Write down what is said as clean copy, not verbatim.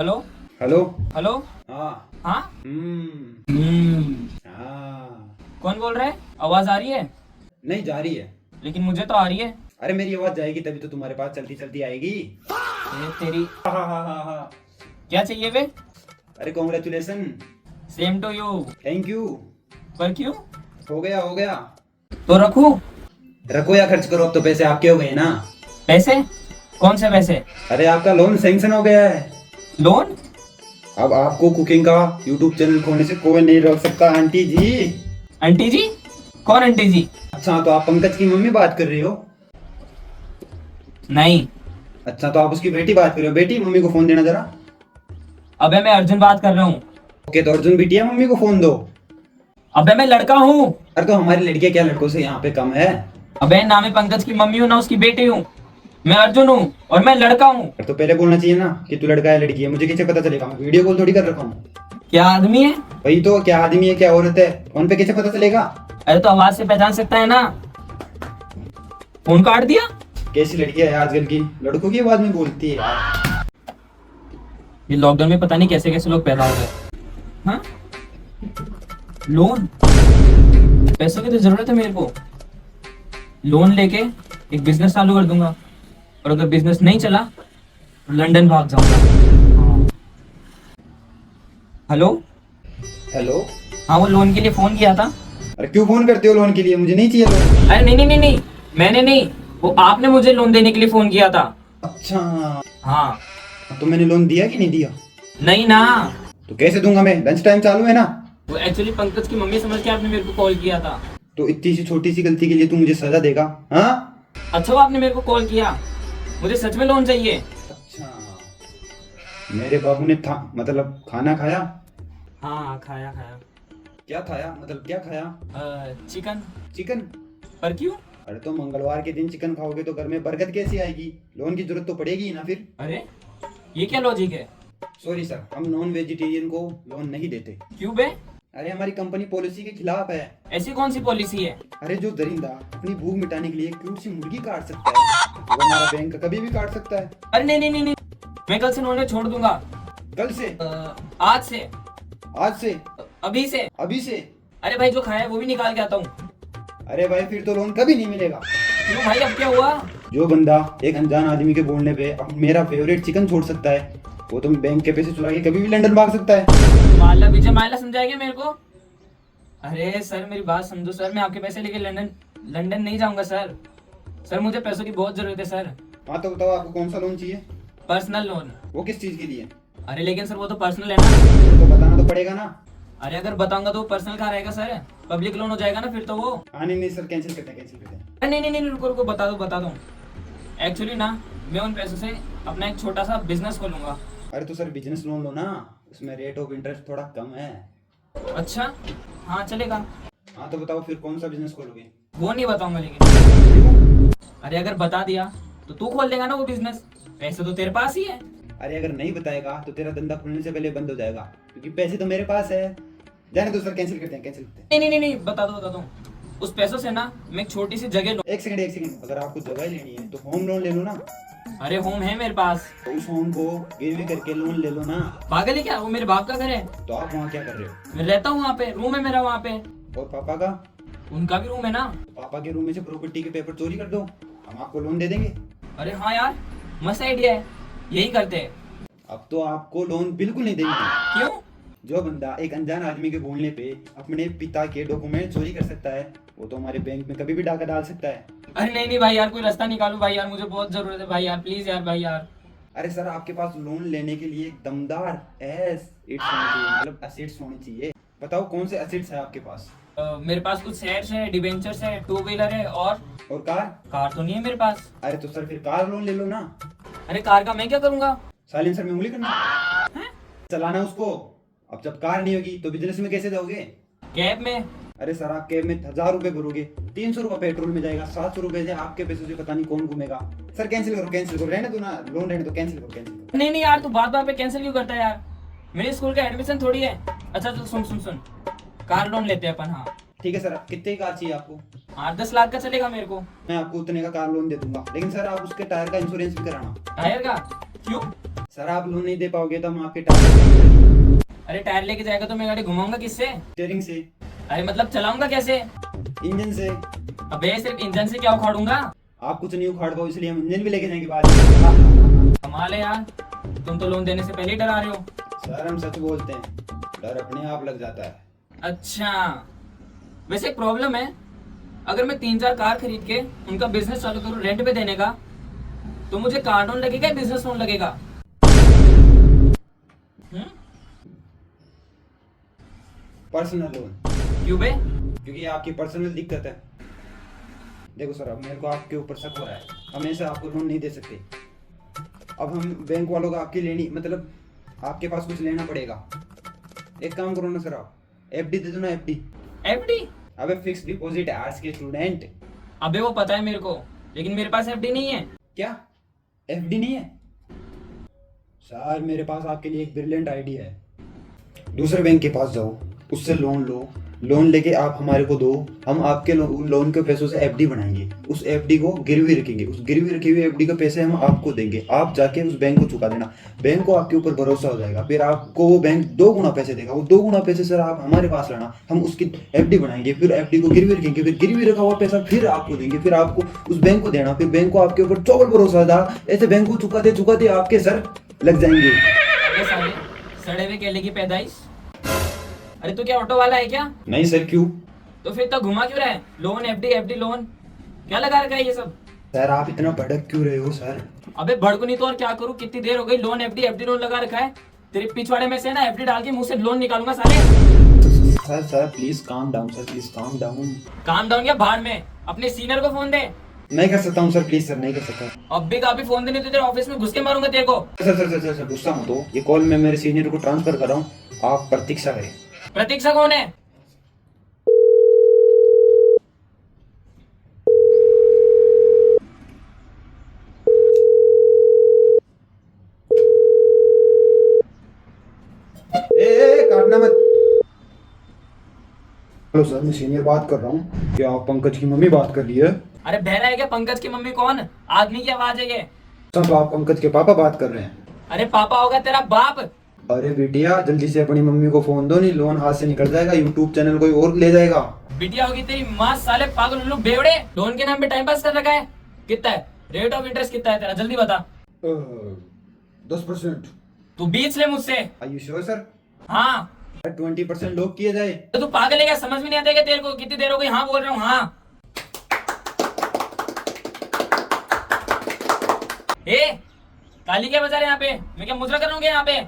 Hello. Hello. Hello. हाँ। हाँ। हाँ। कौन बोल रहा है? आवाज आ रही है? नहीं जा रही है। लेकिन मुझे तो आ रही है। अरे मेरी आवाज जाएगी तभी तो तुम्हारे पास चलती चलती आएगी। ये तेरी। हाँ हाँ हाँ हाँ हाँ। क्या चाहिए बे? अरे congratulations. Same to you. Thank you. पर क्यों? हो गया हो गया। तो रखूं? रखो या खर्च करो, अब तो पैसे आपके हो गए ना। पैसे? कौन से पैसे? अरे आपका लोन सैंक्शन हो गया है। लोन? अब आपको कुकिंग का यूट्यूब चैनल खोलने से कोई नहीं रोक सकता आंटी जी। आंटी जी? कौन आंटी जी? अच्छा तो आप पंकज की मम्मी बात कर रही हो? नहीं। अच्छा तो आप उसकी बेटी बात कर रहे हो। बेटी मम्मी को फोन देना जरा। अबे मैं अर्जुन बात कर रहा हूँ। ओके तो अर्जुन बिटिया मम्मी को फोन दो। अबे मैं लड़का हूँ। अरे तो हमारी लड़कियां क्या लड़कों से यहाँ पे कम है? अबे ना मैं पंकज की मम्मी हूँ ना उसकी बेटी हूँ। मैं अर्जुन हूँ और मैं लड़का हूँ। तो पहले बोलना चाहिए ना कि तू लड़का है लड़की है, मुझे कैसे पता चलेगा? मैं वीडियो कॉल थोड़ी कर रखा हूँ। क्या आदमी है? वही तो, क्या आदमी है क्या औरत है, फोन पे कैसे पता चलेगा? अरे तो आवाज से पहचान सकता है ना। फोन काट दिया। कैसी लड़की है आजकल की, लड़कों की आवाज में बोलती है यार। ये लॉकडाउन में पता नहीं कैसे कैसे लोग पैदा हो गए। हाँ? लोन? पैसों की तो जरूरत है मेरे को। लोन लेके एक बिजनेस चालू कर दूंगा, और अगर बिजनेस नहीं चला तो लंदन भाग जाऊंगा। हेलो। हेलो। हाँ, वो लोन के लिए फोन किया था। अरे क्यों फोन करते हो लोन के लिए? मुझे नहीं चाहिए लोन। अरे नहीं नहीं नहीं नहीं, मैंने नहीं, वो आपने मुझे लोन देने के लिए फोन किया था। अच्छा। हाँ। तो मैंने लोन दिया कि नहीं दिया? नहीं ना। तो कैसे दूंगा मैं? लंच टाइम चालू है ना। वो एक्चुअली पंकज की मम्मी समझ के आपने मेरे को कॉल किया था। तो इतनी सी छोटी सी गलती के लिए तू मुझे सजा देगा? हाँ। अच्छा, वो आपने मेरे को कॉल किया। मुझे सच में लोन चाहिए। अच्छा। मेरे बाबू ने था मतलब खाना खाया? हाँ, खाया खाया। क्या खाया मतलब क्या खाया? चिकन। चिकन? पर क्यों? अरे तो मंगलवार के दिन चिकन खाओगे तो घर में बरकत कैसी आएगी? लोन की जरूरत तो पड़ेगी ही ना फिर। अरे ये क्या लॉजिक है? सॉरी सर, हम नॉन वेजिटेरियन को लोन नहीं देते। क्यों बे? अरे हमारी कंपनी पॉलिसी के खिलाफ है। ऐसी कौन सी पॉलिसी है? अरे जो दरिंदा अपनी भूख मिटाने के लिए क्यूट सी मुर्गी काट सकता है वो हमारा बैंक कभी भी काट सकता है। अरे नहीं नहीं नहीं नहीं, मैं कल से नॉनवेज छोड़ दूंगा। कल से? आज से। आज से? अभी से। अभी से? अरे भाई, जो खाया है वो भी निकाल के आता हूँ। अरे भाई फिर तो लोन कभी नहीं मिलेगा। क्यों भाई, अब क्या हुआ? जो बंदा एक अनजान आदमी के बोलने पे मेरा फेवरेट चिकन छोड़ सकता है, वो तो बैंक के पैसे चुरा के कभी भी लंदन भाग सकता है। माला विजय माला समझाएगा मेरे को? अरे सर, मेरी बात समझो सर, मैं आपके पैसे लेके लंदन लंदन नहीं जाऊंगा सर। सर मुझे पैसों की बहुत जरूरत है सर। हाँ तो बताओ आपको कौन सा लोन चाहिए? Personal loan. वो किस चीज के लिए? अरे लेकिन सर वो तो पर्सनल है ना। वो तो बताना तो पड़ेगा ना। अरे अगर बताऊंगा तो पर्सनल कहाँ रहेगा सर? पब्लिक लोन हो जाएगा ना फिर तो वो। हाँ नहीं नहीं सर, कैंसिल करते हैं कैंसिल करते हैं। अरे नहीं नहीं नहीं, रुको रुको, बता दो। एक्चुअली ना, मैं उन पैसों से अपना एक छोटा सा बिजनेस खोलूंगा। अरे तो सर बिजनेस लोन लो ना, उसमें रेट ऑफ इंटरेस्ट थोड़ा कम है। अच्छा, हाँ चलेगा। हाँ तो बताओ फिर कौन सा बिजनेस खोलोगे? वो नहीं बताऊंगा लेकिन। अरे अगर बता दिया तो तू खोल देगा ना वो बिजनेस। पैसे तो तेरे पास ही है। अरे अगर नहीं बताएगा तो तेरा धंधा खुलने से पहले बंद हो जाएगा, क्योंकि पैसे तो मेरे पास है। जाने दो सर, कैंसिल करते हैं कैंसिल करते हैं। नहीं नहीं नहीं नहीं, बता दो। उस पैसों से ना मैं एक छोटी सी जगह लूं। एक सेकंड, अगर आपको जगह लेनी है तो होम लोन ले लो ना। अरे होम है मेरे पास। तो उस होम को गिरवी करके लोन ले लो ना। पागल है क्या? वो मेरे बाप का घर है। तो आप वहाँ क्या कर रहे हो? मैं रहता हूँ वहाँ पे, रूम है मेरा वहाँ पे। और पापा का? उनका भी रूम है ना। पापा के रूम में से प्रॉपर्टी के पेपर चोरी कर दो, हम आपको लोन दे देंगे। अरे हाँ यार, मस्त आइडिया है, यही करते हैं। अब तो आपको लोन बिल्कुल नहीं देंगे। क्यों? जो बंदा एक अनजान आदमी के बोलने पे अपने पिता के डॉक्यूमेंट चोरी कर सकता है, वो तो हमारे बैंक में कभी भी डाका डाल सकता है। अरे नहीं नहीं भाई यार, कोई रास्ता निकालो भाई यार, मुझे बहुत जरूरत है भाई यार, प्लीज यार भाई यार। अरे सर आपके पास लोन लेने के लिए एक दमदार एसेट्स होने चाहिए, मतलब एसेट्स होने चाहिए। बताओ कौन से एसेट्स है आपके पास? मेरे पास कुछ शेयर्स है, डिबेंचर्स है, टू व्हीलर है, और कार? कार तो नहीं है मेरे पास। अरे तो सर फिर कार लोन ले लो ना। अरे कार का मैं क्या करूंगा? साइलेंसर में उंगली करना हैं? चलाना उसको। अब जब कार नहीं होगी तो बिजनेस में कैसे जाओगे? कैब में। अरे सर आप कैब में 1000 रुपए भरोगे, 300 रुपए पेट्रोल में जाएगा, 700 रुपए से आपके पैसों से पता नहीं कौन घूमेगा। सर कैंसिल करो, रहने दो ना, लोन रहने दो, कैंसिल करो। नहीं नहीं यार, तू बात बात पे कैंसिल क्यों करता है यार? मेरे स्कूल का एडमिशन थोड़ी है। अच्छा तो सुन, कार लोन लेते हैं अपन। हाँ ठीक है सर, कितने की कार चाहिए आपको? 8-10 लाख का चलेगा मेरे को। मैं आपको उतने का कार लोन दे दूंगा, लेकिन सर आप उसके टायर का इंश्योरेंस भी कराना। टायर का? क्यों? सर आप लोन नहीं दे पाओगे तो हम आपके टायर अरे टायर लेके जाएगा तो मैं गाड़ी घुमाऊंगा किससे? स्टीयरिंग से, अरे मतलब चलाऊंगा कैसे? इंजन से। अबे सिर्फ इंजन से क्या उखाड़ूंगा? आप कुछ नहीं उखाड़ पाओ इसलिए हम इंजन भी लेके जाएंगे बाद में। कमाल है यार, तुम तो लोन देने से पहले ही डरा रहे हो। सर हम सच बोलते हैं, डर अपने आप लग जाता है। अच्छा, वैसे एक प्रॉब्लम है, अगर मैं 3-4 कार खरीद के उनका बिजनेस चालू करूँ रेंट पे देने का, तो मुझे कार लोन लगेगा या बिजनेस लोन लगेगा? पर्सनल लोन, क्यों बे? क्योंकि आपकी पर्सनल दिक्कत है। देखो सर, अब मेरे को आपके ऊपर शक हो रहा है, हमेशा आपको लोन नहीं दे सकते। अब हम बैंक वालों का आपकी लेनी, मतलब आपके पास कुछ लेना पड़ेगा। एक काम करो ना सर, आप एफडी दे दो ना, एफडी। एफडी? अबे फिक्स डिपॉजिट है आर्ट्स के स्टूडेंट। अबे वो पता है मेरे को, लेकिन मेरे पास एफडी नहीं है। क्या एफडी नहीं है? सर मेरे पास आपके लिए एक ब्रिलियंट आइडिया है। दूसरे बैंक के पास जाओ, उससे लोन लो, लोन लेके आप हमारे को दो, हम आपके लोन के पैसों से एफडी बनाएंगे, उस एफडी को गिरवी रखेंगे, उस गिरवी रखी हुई एफडी के पैसे हम आपको देंगे, आप जाके उस बैंक को चुका देना। बैंक को आपके ऊपर भरोसा हो जाएगा, फिर आपको वो बैंक 2 गुना पैसे देगा। वो 2 गुना पैसे सर आप हमारे पास लाना, हम उसकी एफडी बनाएंगे, फिर एफडी को गिरवी रखेंगे, फिर गिरवी रखा हुआ पैसा फिर आपको देंगे, फिर आपको उस बैंक को देना, फिर बैंक को आपके ऊपर चौबल भरोसा था। ऐसे बैंक को चुकाते आपके सर लग जाएंगे। अबे साले, सड़े हुए केले की पैदाइश। अरे तू क्या ऑटो वाला है क्या? नहीं सर, क्यों? तो फिर तक घुमा क्यों रहा है? लोन एफडी एफडी लोन क्या लगा रखा है ये सब? सर आप इतना भड़क क्यों रहे हो सर? अबे भड़कू नहीं तो और क्या करूं? कितनी देर हो गई, लोन एफडी एफडी लोन लगा रखा है। तेरे पिछवाड़े में से ना एफडी डाल के मुंह से लोन निकालूंगा साले। Sir please calm down sir, please calm down. Calm down या भाड़ में, अपने सीनियर को फोन दे। नहीं कर सकता हूँ सर, प्लीज सर, नहीं कर सकता। अब भी काफी फोन देने तो तेरे ऑफिस में घुस के मारूंगा तेरे को। सर गुस्सा मत हो, ये कॉल मैं मेरे सीनियर को ट्रांसफर कर रहा हूँ, आप प्रतीक्षा करें। प्रतीक्षा कौन है? काटना मत। हेलो सर, मैं सीनियर बात कर रहा हूँ। क्या आप पंकज की मम्मी बात कर रही है? अरे बहरा है क्या? पंकज की मम्मी कौन? आदमी की आवाज है ये। सर तो आप पंकज के पापा बात कर रहे हैं। अरे पापा होगा तेरा बाप। अरे बेटिया जल्दी से अपनी मम्मी को फोन दो, नहीं लोन हाथ से निकल जाएगा, यूट्यूब चैनल कोई और ले जाएगा। बिटिया होगी तेरी माँ, साले पागल लोग बेवड़े। लोन के नाम पे टाइम पास कर रखा है। कितना है रेट ऑफ इंटरेस्ट, कितना है तेरा? जल्दी बता। 10%। तू 20 ले मुझसे। Are you sure sir? हाँ। 20% लोग किए जाए। तो तू पागल है क्या? समझ में नहीं आता क्या तेरे को? कितनी देर हो गई हाँ बोल रहा हूँ। हाँ ए ताली क्या बजा रहे यहाँ पे? मैं क्या मुजरा करूँगा यहाँ पे?